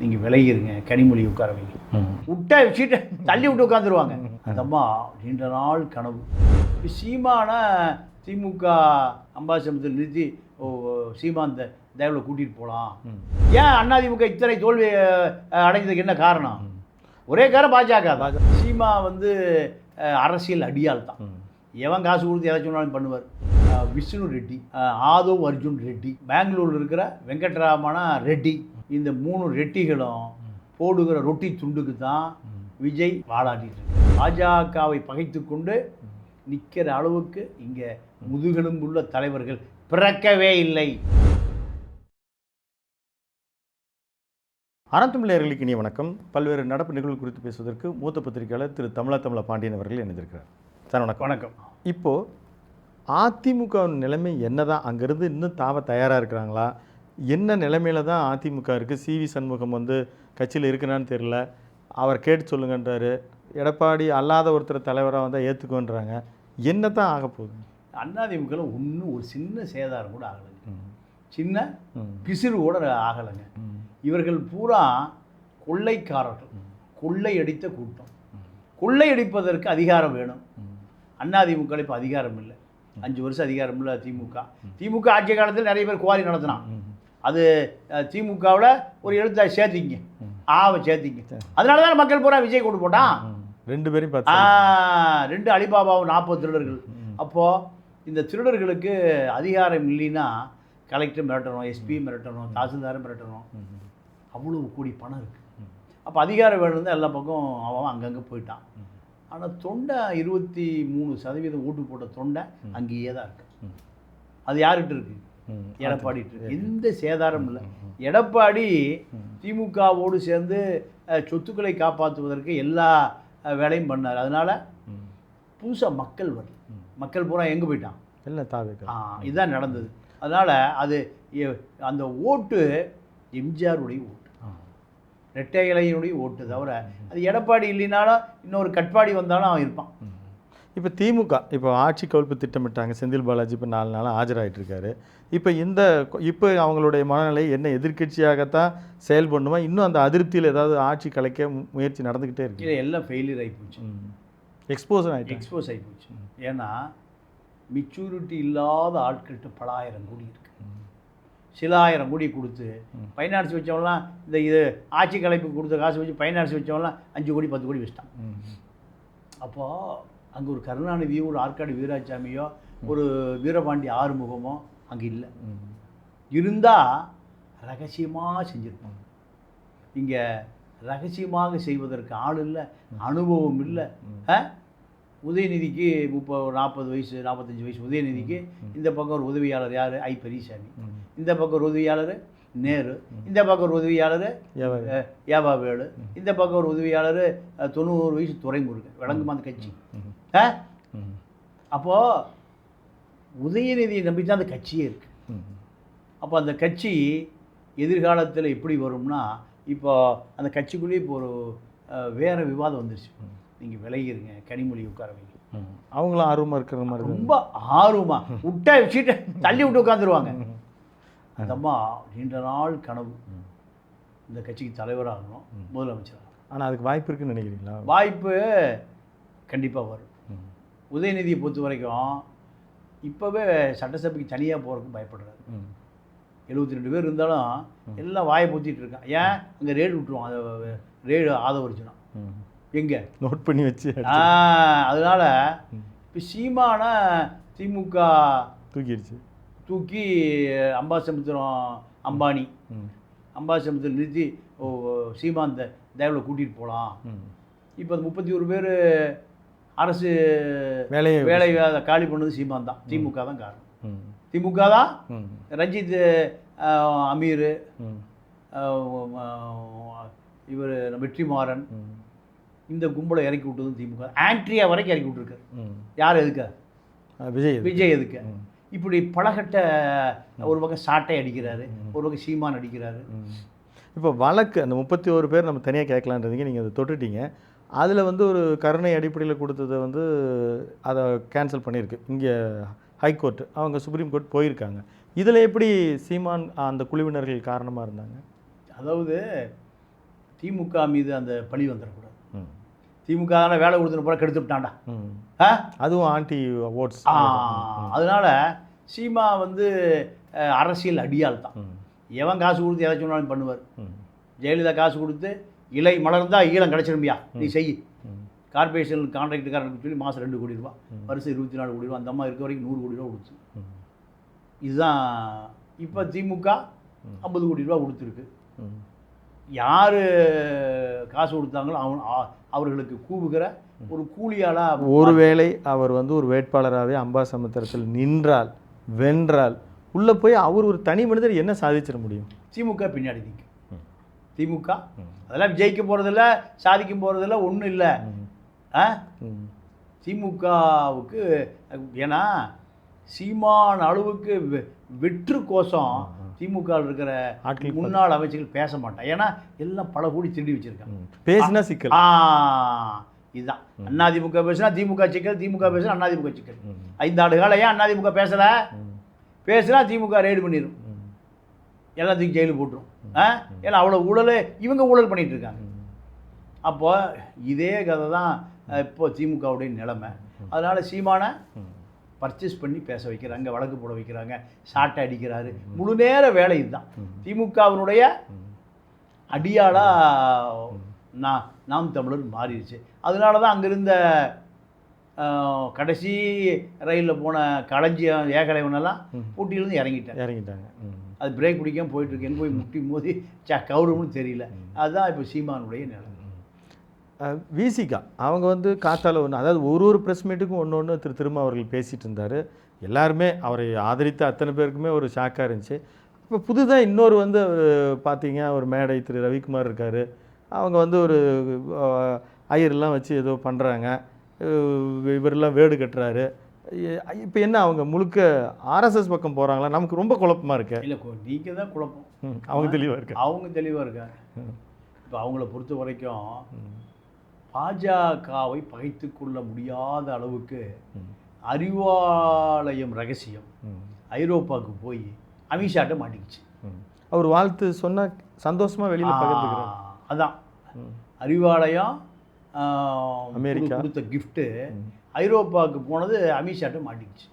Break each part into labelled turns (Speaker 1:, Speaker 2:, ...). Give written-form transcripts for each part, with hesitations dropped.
Speaker 1: நீங்கள் விலகிருங்க, கனிமொழி உட்கார வைங்க. விட்டா சீட்டை தள்ளி விட்டு உட்காந்துருவாங்க. அந்த அம்மா நீண்ட நாள் கனவு. சீமான திமுக அம்பாசமுத்திரம் நிறுத்தி சீமாந்த தயவில் கூட்டிகிட்டு போகலாம். ஏன் அதிமுக இத்தனை தோல்வி அடைஞ்சதுக்கு என்ன காரணம்? ஒரே காரணம் பாஜக. சீமா அரசியல் அடியால் தான். எவன் காசு கொடுத்து எதை சொன்னாலும் பண்ணுவார். விஷ்ணு ரெட்டி, ஆதவ் அர்ஜுன் ரெட்டி, பெங்களூரில் இருக்கிற வெங்கட்ராமன ரெட்டி, இந்த 3 ரெட்டிகளும் போடுகிற ரொட்டி துண்டுக்கு தான் விஜய் வாழாடிட்டு இருக்கு. பாஜகவை பகைத்து கொண்டு நிற்கிற அளவுக்கு இங்கே முதுகெலும்புள்ள தலைவர்கள் பிறக்கவே இல்லை.
Speaker 2: அறந்தமிழர்களுக்கு இனிய வணக்கம். பல்வேறு நடப்பு நிகழ்வு குறித்து பேசுவதற்கு மூத்த பத்திரிகையாளர் திரு தமிழ பாண்டியன் அவர்கள் இணைந்திருக்கிறார். சார் வணக்கம்.
Speaker 1: வணக்கம்.
Speaker 2: இப்போது அதிமுக நிலைமை என்ன தான்? அங்கேருந்து இன்னும் தாவ தயாராக இருக்கிறாங்களா? என்ன நிலைமையில் தான் அதிமுக இருக்குது? சிவி சண்முகம் கட்சியில் இருக்கிறான்னு தெரியல, அவர் கேட்டு சொல்லுங்கன்றாரு. எடப்பாடி அல்லாத ஒருத்தர் தலைவராக வந்தால் ஏற்றுக்குன்றாங்க. என்ன தான் ஆக போகுது?
Speaker 1: அதிமுக ஒன்றும் ஒரு சின்ன சேதாரம் கூட ஆகலைங்க, சின்ன பிசிறு கூட ஆகலைங்க. இவர்கள் பூரா கொள்ளைக்காரர்கள், கொள்ளையடித்த கூட்டம். கொள்ளையடிப்பதற்கு அதிகாரம் வேணும். அதிமுக இப்போ அதிகாரம் இல்லை. 5 வருஷம் அதிகாரம் இல்லை திமுக ஆட்சி காலத்தில் நிறைய பேர் குவாரி நடத்தினான். அது திமுகவில் ஒரு எழுத்தாய் சேர்த்திங்க, சேர்த்திங்க. அதனால தான் மக்கள் பூரா விஜய் கொண்டு போட்டான்.
Speaker 2: 2 பேரும்
Speaker 1: 2 அலிபாபாவும் 40 திருடர்கள். அப்போது இந்த திருடர்களுக்கு அதிகாரம் இல்லைன்னா கலெக்டர் மிரட்டணும், எஸ்பி மிரட்டணும், தாசில்தாரை மிரட்டணும். அவ்வளோ கோடி பணம் இருக்குது. அப்போ அதிகாரம் வேணும் தான் எல்லா பக்கம் அவன் அங்கங்கே போயிட்டான். ஆனால் தொண்டை 23% ஓட்டு போட்ட தொண்டை அங்கேயே தான் இருக்கு. அது யார்கிட்ட இருக்கு? எடப்பாடிட்டு இருக்கு. எந்த சேதாரம் இல்லை. எடப்பாடி திமுகவோடு சேர்ந்து சொத்துக்களை காப்பாற்றுவதற்கு எல்லா வேலையும் பண்ணார். அதனால் புதுசாக மக்கள் வரல. மக்கள் பூரா எங்கே போயிட்டான்?
Speaker 2: எல்லாம் தாவே.
Speaker 1: இதுதான் நடந்தது. அதனால் அது அந்த ஓட்டு எம்ஜிஆருடைய ஓட்டு, ரெட்டை இலையினுடைய ஓட்டு. தவிர அது எடப்பாடி இல்லைனாலும் இன்னொரு கட்பாடி வந்தாலும் அவன் இருப்பான்.
Speaker 2: இப்போ திமுக இப்போ ஆட்சி கவிழ்ப்பு திட்டமிட்டாங்க. செந்தில் பாலாஜி இப்போ 4 நாளாக ஆஜராகிட்டு இருக்காரு. இப்போ அவங்களுடைய மனநிலை என்ன? எதிர்கட்சியாகத்தான் செயல்படணுமா? இன்னும் அந்த அதிருப்தியில் ஏதாவது ஆட்சி கலைக்க முயற்சி நடந்துக்கிட்டே இருக்கு?
Speaker 1: இல்லை, எல்லாம் ஃபெயிலியர் ஆகிப்போச்சு, எக்ஸ்போஸ் ஆகிப்போச்சு. ஏன்னா மெச்சூரிட்டி இல்லாத ஆட்கள்கிட்ட பல ஆயிரம் கோடி இருக்குது. சில ஆயிரம் கோடி கொடுத்து ஃபைனான்ஸ் வச்சவங்களாம் இது ஆட்சி கலைப்பு கொடுத்த காசு வச்சு ஃபைனான்ஸ் வச்சவங்களாம் 5 கோடி 10 கோடி வச்சிட்டான். அப்போது அங்கே ஒரு கருணாநிதியோ, ஒரு ஆற்காடு வீராசாமியோ, ஒரு வீரபாண்டி ஆறுமுகமோ அங்கே இல்லை. இருந்தால் ரகசியமாக செஞ்சுருப்பாங்க. இங்கே ரகசியமாக செய்வதற்கு ஆள் இல்லை, அனுபவம் இல்லை. உதயநிதிக்கு 40 வயசு 45 வயசு உதயநிதிக்கு இந்த பக்கம் ஒரு உதவியாளர் யார்? ஐ பெரியசாமி. இந்த பக்கம் ஒரு உதவியாளர் நேரு. இந்த பக்கம் ஒரு உதவியாளர் ஏவாவேலு. இந்த பக்கம் ஒரு உதவியாளர் 90 வயசு துரைமுருகன். விளங்குமா அந்த கட்சி? அப்போது உதயநிதியை நம்பி தான் அந்த கட்சியே இருக்குது. அப்போ அந்த கட்சி எதிர்காலத்தில் எப்படி வரும்னா, இப்போ அந்த கட்சிக்குள்ளேயே இப்போ ஒரு வேறு விவாதம் வந்துருச்சு. நீங்கள் விலகிருங்க, கனிமொழி உட்கார வைங்க.
Speaker 2: அவங்களும் ஆர்வமாக இருக்கிற மாதிரி,
Speaker 1: ரொம்ப ஆர்வமாக விட்டா சீட்டை தள்ளி விட்டு உட்காந்துருவாங்க. அந்த அம்மா நீண்ட நாள் கனவு இந்த கட்சிக்கு தலைவராகணும், முதலமைச்சராக.
Speaker 2: ஆனால் அதுக்கு வாய்ப்பு இருக்குன்னு நினைக்கிறீங்களா?
Speaker 1: வாய்ப்பு கண்டிப்பாக வரும். உதயநிதியை பொறுத்த வரைக்கும் இப்போவே சட்டசபைக்கு தனியாக போகிறதுக்கு பயப்படுறாரு. 72 பேர் இருந்தாலும் எல்லாம் வாயை பொத்திட்டு இருக்கான். ஏன்? அங்கே ரேடு விட்டுருவோம். அதை ரேடு ஆதவரிச்சுனா எங்கே
Speaker 2: நோட் பண்ணி வச்சு.
Speaker 1: அதனால் இப்போ சீமான திமுக தூக்கி அம்பாசமுத்திரம் அம்பாசமுத்திரம் நிறுத்தி சீமாந்த தயவில் கூட்டிகிட்டு போகலாம். இப்போ 31 பேர் அரசு வேலை காலி பண்ணது சீமான் தான். திமுக தான் காரணம். திமுக தான். ரஞ்சித், அமீர், இவர் வெற்றிமாறன், இந்த கும்பலை இறக்கி விட்டதும் திமுக. ஆண்ட்ரியா வரைக்கும் இறக்கி விட்டுருக்காரு. யார் எதுக்க? விஜய் எதுக்க? இப்படி பலகட்ட ஒரு பக்கம் சாட்டை அடிக்கிறாரு, ஒரு பக்கம் சீமான் அடிக்கிறாரு.
Speaker 2: இப்போ வழக்கு அந்த 31 பேர் நம்ம தனியாக கேட்கலான்றீங்க, நீங்கள் அதை தொட்டுட்டீங்க. அதில் ஒரு கருணை அடிப்படையில் கொடுத்ததை அதை கேன்சல் பண்ணியிருக்கு இங்கே ஹைகோர்ட். அவங்க சுப்ரீம் கோர்ட் போயிருக்காங்க. இதில் எப்படி சீமான் அந்த குழுவினர்கள் காரணமாக இருந்தாங்க?
Speaker 1: அதாவது திமுக மீது அந்த பழி வந்துடக்கூடாது. திமுக தானே வேலை கொடுத்துட்டு போல கெடுத்து விட்டான்டா.
Speaker 2: அதுவும் ஆன்டி ஓட்ஸ்.
Speaker 1: அதனால சீமா வந்து அரசியல் அடியால் தான். எவன் காசு கொடுத்து எதை சொன்னாலும் பண்ணுவார். ஜெயலலிதா காசு கொடுத்து இலை மலர்ந்தால் ஈழம் கிடச்சிரும்பியா நீ செய், கார்பரேஷன் கான்ட்ராக்டுக்காரனுக்கு சொல்லி மாதம் 2 கோடி ரூபா, வருஷம் 24 கோடி ரூபா, அந்த அம்மா இருக்க வரைக்கும் 100 கோடி ரூபா கொடுத்து. இதுதான் இப்போ திமுக 50 கோடி ரூபா கொடுத்துருக்கு. யார் காசு கொடுத்தாங்களோ அவர்களுக்கு கூவுகிற ஒரு கூலியாளாக.
Speaker 2: ஒருவேளை அவர் வந்து ஒரு வேட்பாளராகவே அம்பாசமுத்திரத்தில் நின்றால் வென்றால் உள்ளே போய் அவர் ஒரு தனி மனிதர் என்ன சாதிச்சிட முடியும்?
Speaker 1: திமுக பின்னாடி நிற்கும். திமுக அதெல்லாம் ஜெயிக்க போகிறதில்ல, சாதிக்கும் போகிறதில்ல, ஒன்றும் இல்லை. திமுகவுக்கு ஏன்னா சீமான் அளவுக்கு வெற்று கோஷம் திமுக இருக்கிற முன்னாள் அமைச்சர்கள் பேச மாட்டான். ஏன்னா எல்லாம் பல கோடி திருடி வச்சிருக்காங்க.
Speaker 2: பேசினா சிக்கல்.
Speaker 1: இதுதான் அதிமுக பேசினா திமுக சிக்கல், திமுக பேசினா அதிமுக சிக்கல். 5 ஆண்டு காலம் ஏன் அதிமுக பேசல? பேசினா திமுக ரெய்டு பண்ணிடும், எல்லாத்துக்கும் ஜெயிலு போட்டுரும். ஏன்னா அவ்வளோ ஊழல், இவங்க ஊழல் பண்ணிட்டு இருக்காங்க. அப்போ இதே கதை தான் இப்போ திமுகவுடைய நிலைமை. அதனால சீமானை பர்ச்சேஸ் பண்ணி பேச வைக்கிறாங்க, வழக்கு போட வைக்கிறாங்க, சாட்டை அடிக்கிறாரு. முழு நேர வேலை இதுதான். திமுகவினுடைய அடியாளாக நாம் தமிழர் மாறிடுச்சு. அதனால தான் அங்கிருந்த கடைசி ரயிலில் போன களஞ்சியம் ஏகலைவனெல்லாம் போட்டியிலேருந்து இறங்கிட்டாங்க. அது பிரேக் பிடிக்காமல் போயிட்டுருக்கு. எங்கே போய் முட்டி மோதி கவுரும்னு தெரியல. அதுதான் இப்போ சீமானுடைய நிலை.
Speaker 2: விசிகா அவங்க வந்து காத்தால ஒன்று, அதாவது ஒரு ப்ரெஸ் மீட்டுக்கும் ஒன்று திரும்ப அவர்கள் பேசிகிட்டு இருந்தார். எல்லாருமே அவரை ஆதரித்த அத்தனை பேருக்குமே ஒரு ஷாக்காக இருந்துச்சு. இப்போ புதுதாக இன்னொரு வந்து பார்த்தீங்க, ஒரு மேடை திரு ரவிக்குமார் இருக்கார். அவங்க வந்து ஒரு ஐயரெல்லாம் வச்சு ஏதோ பண்ணுறாங்க, இவரெல்லாம் வேடு கட்டுறாரு. இப்போ என்ன அவங்க முழுக்க ஆர்எஸ்எஸ் பக்கம் போகிறாங்களா? நமக்கு ரொம்ப குழப்பமாக இருக்கு.
Speaker 1: இல்லை, நீங்கள் தான் குழப்பம்.
Speaker 2: அவங்க தெளிவாக இருக்காங்க.
Speaker 1: அவங்க தெளிவாக இருக்காங்க. இப்போ அவங்கள பொறுத்த வரைக்கும் பாஜகவை பகைத்து கொள்ள முடியாத அளவுக்கு அறிவாலயம் ரகசியம் ஐரோப்பாவுக்கு போய் அமித்ஷாட்ட மாட்டிக்கிச்சு.
Speaker 2: அவர் வாழ்த்து சொன்னால் சந்தோஷமாக வெளியில் பகிர்ந்துக்கிறார்.
Speaker 1: அதான் அறிவாலயம் அமெரிக்கா கொடுத்த கிஃப்ட்டு ஐரோப்பாவுக்கு போனது அமித்ஷாட்ட மாட்டிக்கிச்சு.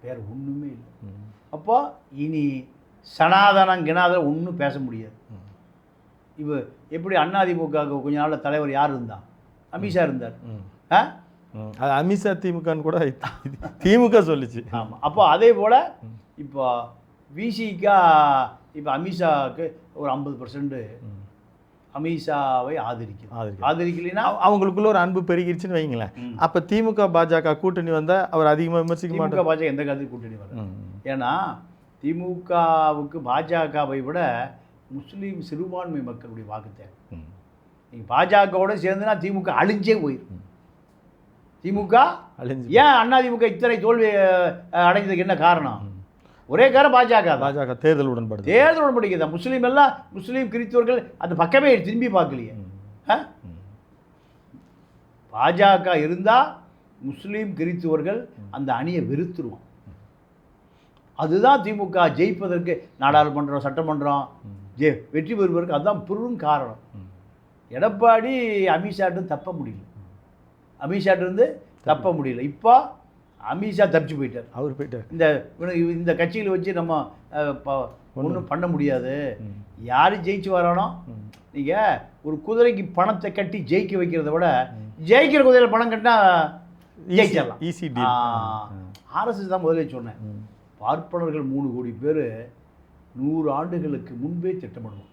Speaker 1: வேறு ஒன்றுமே இல்லை. அப்போ இனி சனாதனம் கினாதனம் ஒன்றும் பேச முடியாது. இப்போ எப்படி அதிமுகவுக்கு கொஞ்ச நாளில் தலைவர் யார் இருந்தான்? அமித்ஷா இருந்தார்.
Speaker 2: அது அமித்ஷா திமுகன்னு கூட திமுக சொல்லிச்சு.
Speaker 1: ஆமாம். அப்போ அதே போல் இப்போ விசிகா இப்போ அமித்ஷாவுக்கு ஒரு 50% அமித்ஷாவை ஆதரிக்கலைன்னா
Speaker 2: அவங்களுக்குள்ள ஒரு அன்பு பெருகிருச்சுன்னு வைங்களேன். அப்போ திமுக பாஜக கூட்டணி வந்தால் அவர் அதிகமாக விமர்சிக்க மாட்டார்.
Speaker 1: பாஜக எந்த காலத்துக்கு கூட்டணி வர? ஏன்னா திமுகவுக்கு பாஜகவை விட முஸ்லீம் சிறுபான்மை மக்களுடைய வாக்கு தேவை. நீங்கள் பாஜகவோட சேர்ந்துனா திமுக அழிஞ்சே போயிடும். திமுக அழிஞ்சு ஏன் அதிமுக இத்தனை தோல்வி அடைஞ்சதுக்கு என்ன காரணம்? ஒரே காரணம் பாஜக
Speaker 2: தேர்தல் உடன்பாடு.
Speaker 1: தேர்தல் உடன்படிக்கை தான். முஸ்லீம் கிறிஸ்தவர்கள் அந்த பக்கமே திரும்பி பார்க்கலையே. பாஜக இருந்தால் முஸ்லீம் கிறிஸ்தவர்கள் அந்த அணியை வெறுத்துருவோம். அதுதான் திமுக ஜெயிப்பதற்கு, நாடாளுமன்றம் சட்டமன்றம் வெற்றி பெறுவதற்கு அதுதான் பெரும் காரணம். எடப்பாடி அமித்ஷாட்டு தப்ப முடியல. இப்போ அமித்ஷா தப்பிச்சு போயிட்டார்.
Speaker 2: அவர் போயிட்டார்.
Speaker 1: இந்த கட்சியில் வச்சு நம்ம ஒன்றும் பண்ண முடியாது. யார் ஜெயிச்சு வரானோ, நீங்கள் ஒரு குதிரைக்கு பணத்தை கட்டி ஜெயிக்க வைக்கிறத விட ஜெயிக்கிற குதிரையில் பணம் கட்டினா ஜெயிச்சிடலாம். ஆர்எஸ்எஸ் தான் முதலே சொன்னேன். பார்ப்பனர்கள் 3 கோடி பேர் 100 ஆண்டுகளுக்கு முன்பே திட்டமிடுவோம்.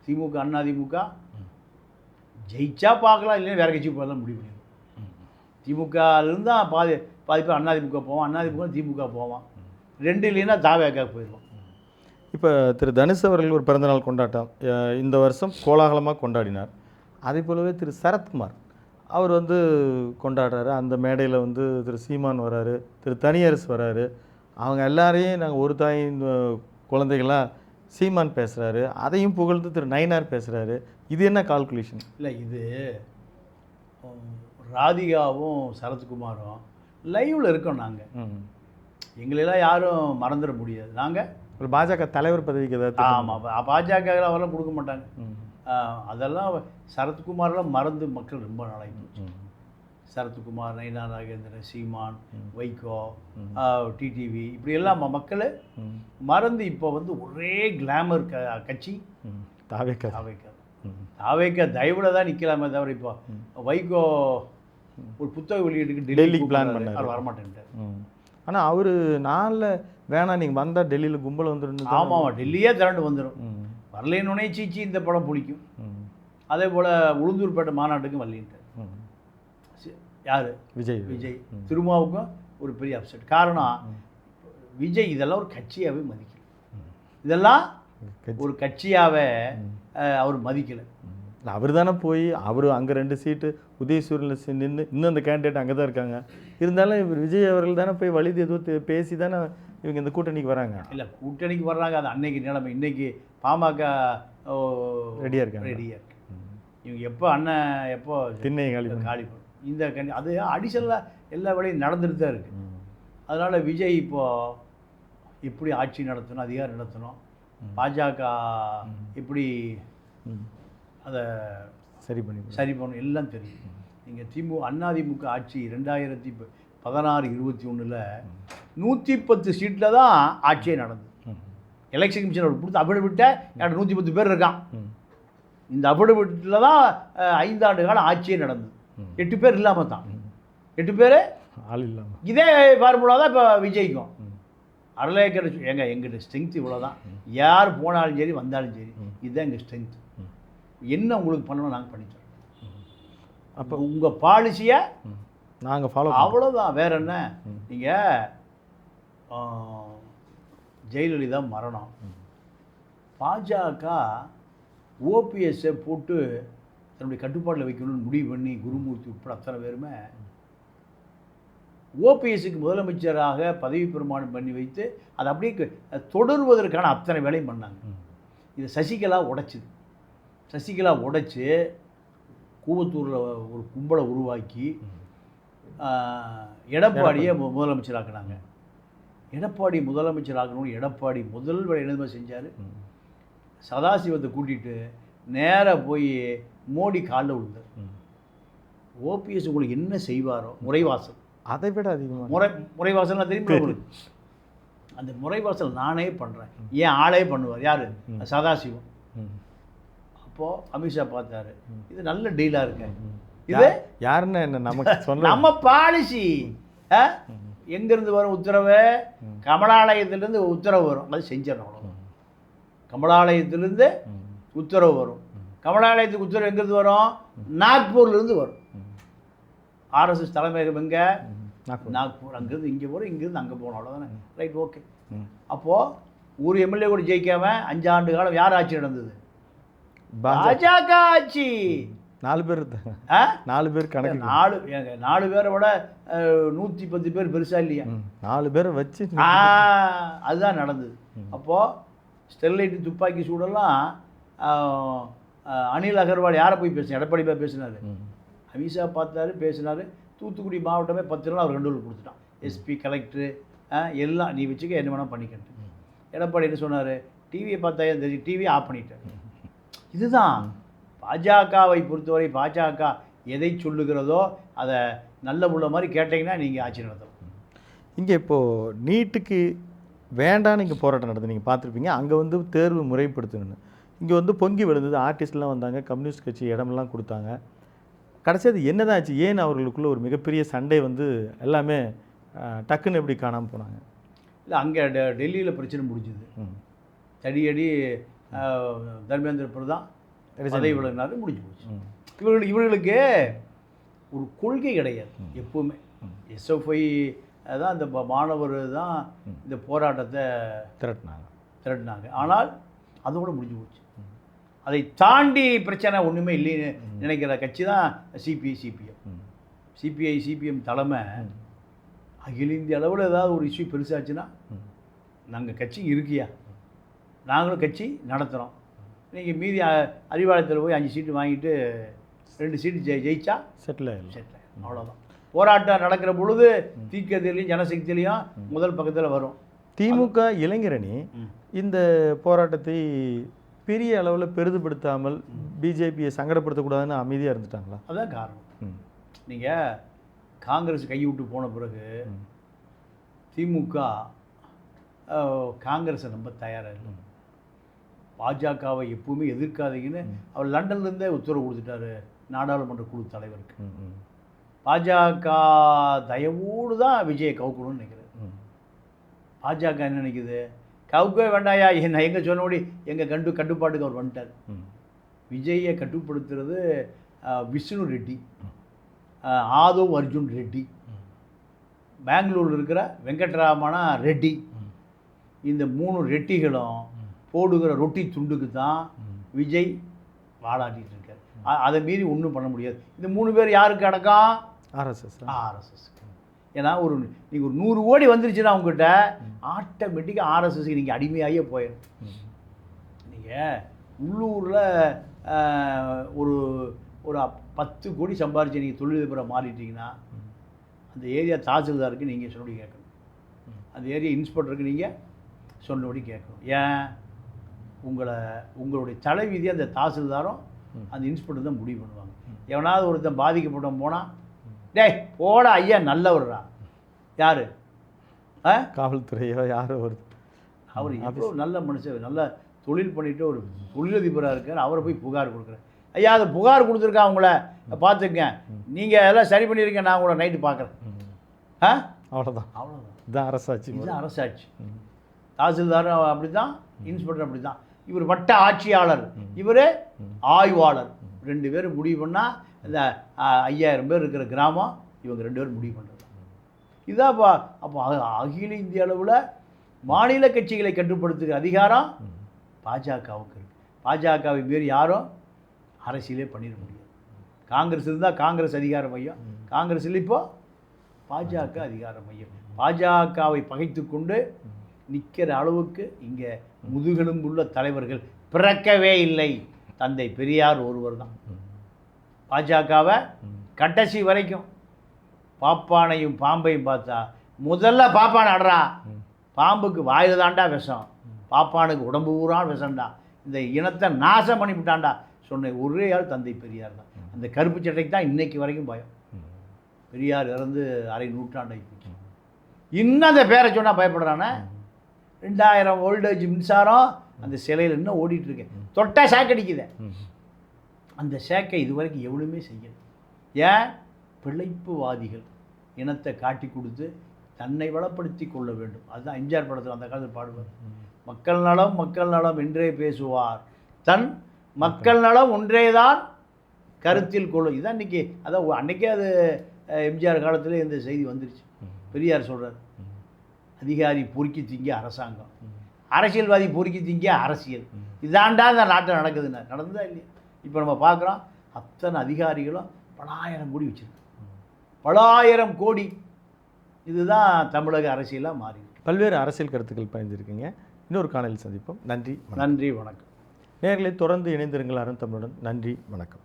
Speaker 1: திமுக அதிமுக ஜெயிச்சா பார்க்கலாம், இல்லைன்னா வேறு கட்சி போகலாம் முடிவு பண்ணிடுவோம். திமுகலேருந்து தான் பாதி பேர் அதிமுக போவான், அதிமுக திமுக போவான், 2 இல்லைன்னா தாவேக்காக போயிடுவோம்.
Speaker 2: இப்போ திரு தனுஷ் அவர்கள் ஒரு பிறந்தநாள் கொண்டாட்டம் இந்த வருஷம் கோலாகலமாக கொண்டாடினார். அதே போலவே திரு சரத்குமார் அவர் வந்து கொண்டாடுறாரு. அந்த மேடையில் வந்து திரு சீமான் வராரு, திரு தனியரசு வராரு. அவங்க எல்லாரையும் நாங்கள் ஒரு தாயின் குழந்தைகளாக சீமான் பேசுகிறாரு. அதையும் புகழ்ந்து திரு நயினார் பேசுகிறாரு. இது என்ன கால்குலேஷன்?
Speaker 1: இல்லை, இது ராதிகாவும் சரத்குமாரும் லைவில் இருக்கோம். நாங்கள் எங்களெல்லாம் யாரும் மறந்துட முடியாது. நாங்கள்
Speaker 2: ஒரு பாஜக தலைவர் பதவிக்கு ஏதாவது
Speaker 1: ஆமாம், பாஜக அவரெல்லாம் கொடுக்க மாட்டாங்க. அதெல்லாம் சரத்குமார்லாம் மறந்து மக்கள் ரொம்ப நாளாகி போச்சு. சரத்குமார், நயினா நாகேந்திரன், சீமான், வைகோ, டிடிவி இப்படி எல்லாம் மக்கள் மறந்து இப்போ வந்து ஒரே கிளாமர் கட்சி
Speaker 2: தாவேக்கா.
Speaker 1: தாவேக்கா தயவுல தான் நிற்கலாமே தவிர இப்போ வைகோ ஒரு புத்தக வெளியீட்டுக்கு
Speaker 2: டெல்லிக்கு பிளான் பண்ணார்,
Speaker 1: அவர் வரமாட்டேன்ட்டார்.
Speaker 2: ஆனால் அவர் நாளில் வேணாம் நீங்கள் வந்தால் டெல்லியில் கும்பல் வந்துடும்.
Speaker 1: ஆமாம், டெல்லியே திரண்டு வந்துடும். வரலேன்னு சீச்சி இந்த படம் பிடிக்கும். அதே போல் உளுந்தூர்பேட்டை மாநாட்டுக்கும் வரலின்ட்டார். யார்? விஜய். திருமாவுக்கும் ஒரு பெரிய அப்செட். காரணம் விஜய் இதெல்லாம் ஒரு கட்சியாகவே மதிக்கல. இதெல்லாம் ஒரு கட்சியாகவே அவர் மதிக்கலை.
Speaker 2: அவர் தானே போய் அவர் அங்கே 2 சீட்டு உதயசூரில் நின்று இன்னும் அந்த கேண்டிடேட் அங்கே தான் இருக்காங்க. இருந்தாலும் இவர் விஜய் அவர்கள் தானே போய் வலிது எதுவும் பேசி தானே இவங்க இந்த கூட்டணிக்கு வராங்க.
Speaker 1: இல்லை, கூட்டணிக்கு வர்றாங்க, அது அன்னைக்கு நிலைமை. இன்றைக்கி பாமக
Speaker 2: ரெடியாக இருக்காங்க.
Speaker 1: இருக்கு. இவங்க எப்போ அண்ணன் எப்போ
Speaker 2: திண்ணை காலி
Speaker 1: இந்த அது அடிஷனலாக எல்லா வேலையும் நடந்துட்டு தான் இருக்குது. அதனால் விஜய் இப்போது எப்படி ஆட்சி நடத்தணும், அதிகாரம் நடத்தணும், பாஜக எப்படி அதை சரி பண்ணணும் எல்லாம் தெரியும். நீங்கள் அதிமுக ஆட்சி 2016-21 110 சீட்டில் தான் ஆட்சியே நடந்தது. எலெக்ஷன் கமிஷன் கொடுத்து அபிடவிட்ட 110 பேர் இருக்கான். இந்த அபிடவிட்டில் தான் 5 ஆண்டு காலம் ஆட்சியே நடந்தது. 8 பேர் இல்லாமல் தான், 8 பேர்
Speaker 2: ஆள் இல்லாமல்.
Speaker 1: இதே ஃபார்முலா தான் இப்போ விஜய்க்கும். அறலேக்கர் எங்கிட்ட ஸ்ட்ரென்த் இவ்வளோ தான். யார் போனாலும் சரி வந்தாலும் சரி, இதுதான் எங்கள் ஸ்ட்ரென்த். என்ன உங்களுக்கு பண்ணணும் நாங்கள் பண்ணித்தரோம். அப்போ உங்கள் பாலிசியை
Speaker 2: நாங்கள் ஃபாலோ,
Speaker 1: அவ்வளோதான். வேற என்ன? நீங்கள் ஜெயலலிதா மரணம், பாஜக ஓபிஎஸ்ஸை போட்டு தன்னுடைய கட்டுப்பாட்டில் வைக்கணும்னு முடிவு பண்ணி குருமூர்த்தி உட்பட அத்தனை பேருமே ஓபிஎஸ்க்கு முதலமைச்சராக பதவி பிரமாணம் பண்ணி வைத்து அதை அப்படியே தொடருவதற்கான அத்தனை வேலையும் பண்ணாங்க. இதை சசிகலா உடைச்சிது. சசிகலா உடைச்சி கூவத்தூரில் ஒரு கும்பலை உருவாக்கி எடப்பாடியை முதலமைச்சராக்குனாங்க. எடப்பாடி முதலமைச்சராக்கணும்னு எடப்பாடி முதல் வேலை என்னதுமே செஞ்சார், சதாசிவத்தை கூட்டிகிட்டு நேராக போய் மோடி காலில் விழுந்தார். ஓபிஎஸ் உங்களுக்கு என்ன செய்வாரோ, முறைவாசல் அதை விட அதிகமாக முறைவாசல்னா தெரியுமா உங்களுக்கு? அந்த முறைவாசல் நானே பண்ணுறேன், ஏன் ஆளே பண்ணுவார். யார்? சதாசிவம். அப்போது அமித்ஷா பார்த்தாரு, இது நல்ல டீலாக இருக்கு. இது
Speaker 2: யாருன்னு என்ன நமக்கு சொன்ன
Speaker 1: நம்ம பாலிசி. எங்கேருந்து வரும் உத்தரவு? கமலாலயத்திலேருந்து உத்தரவு வரும், அது செஞ்சிடணும். அவ்வளோ, கமலாலயத்திலேருந்து உத்தரவு வரும். கமலாலயத்துக்கு உத்தரவு எங்கேருந்து வரும்? நாக்பூர்லேருந்து வரும். ஆர்எஸ்எஸ் தலைமையகம் எங்கே? நாக்பூர். அங்கேருந்து இங்கே போகிறோம், இங்கேருந்து அங்கே போகணும், அவ்வளோதானே. Right, okay. அப்போது ஒரு எம்எல்ஏ கூட ஜெயிக்காமல் 5 ஆண்டு காலம் யார் ஆட்சி நடந்தது? பாஜக ஆட்சி.
Speaker 2: 4 பேர் கணக்கு.
Speaker 1: 4 பேரை விட 110 பேர் பெருசா இல்லையா?
Speaker 2: 4 பேரை வச்சு
Speaker 1: அதுதான் நடந்தது. அப்போது ஸ்டெர்லைட் துப்பாக்கி சூடெல்லாம் அனில் அகர்வால் யாரை போய் பேசினார்? எடப்பாடி போய் பேசினார். அமித்ஷா பார்த்தாரு, பேசினார். தூத்துக்குடி மாவட்டமே 10 நாள் அவர் கண்ட்ரோல் கொடுத்துட்டான். எஸ்பி, கலெக்டரு எல்லாம் நீ வச்சுக்க, என்ன வேணால் பண்ணிக்கிட்டு. எடப்பாடி என்ன சொன்னார்? டிவியை பார்த்தா தெரியும், டிவியை ஆஃப் பண்ணிட்டார். இதுதான் பாஜகவை பொறுத்தவரை. பாஜக எதை சொல்லுகிறதோ அதை நல்ல உள்ள மாதிரி கேட்டிங்கன்னா நீங்கள் ஆட்சி நடத்தலாம்.
Speaker 2: இங்கே இப்போது நீட்டுக்கு வேண்டாம் நீங்கள் போராட்டம் நடந்து நீங்கள் பார்த்துருப்பீங்க. அங்கே வந்து தேர்வு முறைப்படுத்தணுன்னு இங்கே வந்து பொங்கி விழுந்தது. ஆர்டிஸ்ட்லாம் வந்தாங்க, கம்யூனிஸ்ட் கட்சி இடமெல்லாம் கொடுத்தாங்க. கடைசி அது என்ன தான் ஆச்சு? ஏன் அவர்களுக்குள்ள ஒரு மிகப்பெரிய சண்டை வந்து எல்லாமே டக்குன்னு எப்படி காணாமல் போனாங்க?
Speaker 1: இல்லை, அங்கே டெல்லியில் பிரச்சனை முடிஞ்சுது. தடியடி தர்மேந்திர பிரதான் பதவி விலகினாரு, முடிஞ்சு போச்சு. இவர்களுக்கு ஒரு கொள்கை கிடையாது எப்பவுமே. எஸ்எஃப்ஐ தான் இந்த மாணவர் தான் இந்த போராட்டத்தை திரட்டினாங்க. ஆனால் அதோட முடிஞ்சு போச்சு. அதை தாண்டி பிரச்சனை ஒன்றுமே இல்லைன்னு நினைக்கிற கட்சி தான் சிபிஐ சிபிஎம் தலைமை. அகில இந்திய அளவில் ஏதாவது ஒரு இஷ்யூ பெருசாச்சுன்னா நாங்கள் கட்சி இருக்கியா, நாங்களும் கட்சி நடத்துகிறோம். நீங்கள் மீதி அறிவாலயத்தில் போய் 5 சீட்டு வாங்கிட்டு 2 சீட்டு ஜெயிச்சா செட்டில் அவ்வளோதான். போராட்டம் நடக்கிற பொழுது தீக்கதிலையும் ஜனசக்தியிலையும் முதல் பக்கத்தில் வரும்.
Speaker 2: திமுக இளைஞரணி இந்த போராட்டத்தை பெரிய அளவில் பெரிதுபடுத்தாமல் பிஜேபியை சங்கடப்படுத்தக்கூடாதுன்னு அமைதியாக இருந்துட்டாங்களா?
Speaker 1: அதான் காரணம். நீங்கள் காங்கிரஸ் கைவிட்டு போன பிறகு திமுக காங்கிரஸை நம்ப தயாராக இல்லை. பாஜகவை எப்பவுமே எதிர்க்காதீங்கன்னு அவர் லண்டன்லேருந்தே உத்தரவு கொடுத்துட்டாரு நாடாளுமன்ற குழு தலைவருக்கு. பாஜக தயவோடு தான் விஜயை கவுக்கணும்னு நினைக்கிறேன். பாஜக என்ன நினைக்குது, கவுக்கவே வேண்டாயா, எங்கே சொன்னபடி எங்கள் கட்டுப்பாட்டுக்கு அவர் வந்துட்டார். விஜயை கட்டுப்படுத்துறது விஷ்ணு ரெட்டி, ஆதவ் அர்ஜுன் ரெட்டி, பெங்களூரில் இருக்கிற வெங்கட்ராமனா ரெட்டி, இந்த 3 ரெட்டிகளும் போடுகிற ரொட்டி துண்டுக்கு தான் விஜய் வாடாட்டிகிட்டு இருக்கார். அதை மீறி ஒன்றும் பண்ண முடியாது. இந்த 3 பேர் யாருக்கு அடக்கம்? ஆர்எஸ்எஸ். ஏன்னா நீங்கள் ஒரு 100 கோடி வந்துருச்சுன்னா அவங்ககிட்ட ஆட்டோமேட்டிக்காக ஆர்எஸ்எஸ்க்கு நீங்கள் அடிமையாகியே போயிடும். நீங்கள் உள்ளூரில் ஒரு 10 கோடி சம்பாரிச்சு நீங்கள் தொழிலதிபரை மாறிட்டீங்கன்னா அந்த ஏரியா தாசில்தாருக்கு நீங்கள் சொன்னபடி கேட்கணும், அந்த ஏரியா இன்ஸ்பெக்டருக்கு நீங்கள் சொன்னபடி கேட்கணும். ஏன்? உங்களுடைய தலைவிதி அந்த தாசில்தாரும் அந்த இன்ஸ்பெக்டர் தான் முடிவு பண்ணுவாங்க. எவனாவது ஒருத்தன் பாதிக்கப்பட்டவன் போனால், டேய் போட ஐயா நல்லவர்றா, யார்?
Speaker 2: காவல்துறையோ யாரோ வருது,
Speaker 1: அவர் எவ்வளோ நல்ல மனுஷன், நல்ல தொழில் பண்ணிவிட்டு ஒரு தொழிலதிபராக இருக்கார், அவரை போய் புகார் கொடுக்குறேன். ஐயா அதை புகார் கொடுத்துருக்கா அவங்கள பார்த்துக்கங்க, நீங்கள் எல்லாம் சரி பண்ணியிருக்கேன், நான் உங்களை நைட்டு பார்க்குறேன்.
Speaker 2: அவ்வளோதான். இதுதான் அரசாட்சி.
Speaker 1: இதுதான் அரசாட்சி. தாசில்தார் அப்படி தான், இன்ஸ்பெக்டர் அப்படி தான். இவர் வட்ட ஆட்சியாளர், இவர் ஆய்வாளர். 2 பேரும் முடிவு பண்ணால் இந்த 5000 பேர் இருக்கிற கிராமம் இவங்க 2 பேரும் முடிவு பண்ணுறது. இதான்ப்பா. அப்போ அகில இந்திய அளவில் மாநில கட்சிகளை கட்டுப்படுத்துகிற அதிகாரம் பாஜகவுக்கு இருக்குது. பாஜகவை மீறி யாரும் அரசியலே பண்ணிட முடியாது. காங்கிரஸ் இருந்தால் காங்கிரஸ் அதிகார மையம், காங்கிரஸ் இல்லை இப்போ பாஜக அதிகார மையம். பாஜகவை பகைத்து கொண்டு நிற்கிற அளவுக்கு இங்கே முதுகெலும்புள்ள தலைவர்கள் பிறக்கவே இல்லை. தந்தை பெரியார் ஒருவர் தான் பாஜகவை கடைசி வரைக்கும். பாப்பானையும் பாம்பையும் பார்த்தா முதல்ல பாப்பானை அடரா, பாம்புக்கு வாயில் தாண்டா விஷம், பாப்பானுக்கு உடம்பு ஊரா விஷம்டா, இந்த இனத்தை நாசம் பண்ணிவிட்டான்டா சொன்ன ஒரே ஆள் தந்தை பெரியார் தான். அந்த கருப்பு சட்டைக்கு தான் இன்னைக்கு வரைக்கும் பயம். பெரியார் இறந்து அரை நூற்றாண்டாகி போச்சு, இன்னும் அந்த பேரை சொன்னால் பயப்படுறானே. 2000 வோல்டேஜ் மின்சாரம் அந்த சிலையில் இன்னும் ஓடிட்டுருக்கேன், தொட்டா ஷாக்கடிக்குதே. அந்த ஷேக்கை இது வரைக்கும் எவ்வளவுமே செய்யலை. ஏன்? பிழைப்புவாதிகள் இனத்தை காட்டி கொடுத்து தன்னை வளப்படுத்தி கொள்ள வேண்டும். அதுதான் எம்ஜிஆர் படத்தில் அந்த காலத்தில் பாடுவார். மக்கள் நலம் மக்கள் நலம் என்றே பேசுவார், தன் மக்கள் நலம் ஒன்றேதான் கருத்தில் கொள்ளும். இதுதான் இன்றைக்கி, அதான் அன்றைக்கே அது எம்ஜிஆர் காலத்தில் இந்த செய்தி வந்துருச்சு. பெரியார் சொல்கிறார், அதிகாரி பொறுக்கி திங்க அரசாங்கம், அரசியல்வாதி பொறுக்கி திங்க அரசியல், இதாண்டா இந்த நாட்டில் நடக்குதுன்னு. நடந்ததா இல்லையா? இப்போ நம்ம பார்க்குறோம், அத்தனை அதிகாரிகளும் பலாயிரம் கோடி வச்சுருக்காங்க, பலாயிரம் கோடி. இதுதான் தமிழக அரசியலாக மாறி இருக்கு.
Speaker 2: பல்வேறு அரசியல் கருத்துக்கள் பயந்துருக்கீங்க. இன்னொரு காணொலியில் சந்திப்போம். நன்றி.
Speaker 1: நன்றி, வணக்கம்.
Speaker 2: நேயர்களை தொடர்ந்து இணைந்திருங்கள் அருண் தமிழுடன். நன்றி, வணக்கம்.